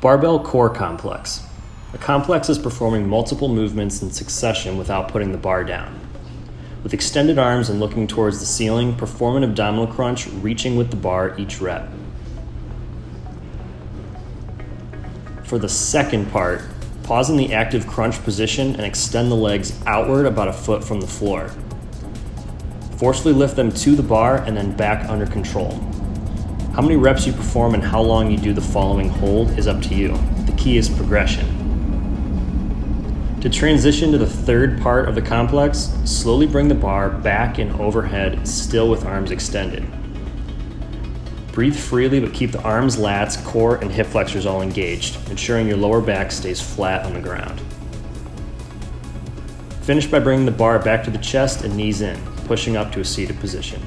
Barbell Core Complex. A complex is performing multiple movements in succession without putting the bar down. With extended arms and looking towards the ceiling, perform an abdominal crunch, reaching with the bar each rep. For the second part, pause in the active crunch position and extend the legs outward about a foot from the floor. Forcefully lift them to the bar and then back under control. How many reps you perform and how long you do the following hold is up to you. The key is progression. To transition to the third part of the complex, slowly bring the bar back and overhead, still with arms extended. Breathe freely, but keep the arms, lats, core, and hip flexors all engaged, ensuring your lower back stays flat on the ground. Finish by bringing the bar back to the chest and knees in, pushing up to a seated position.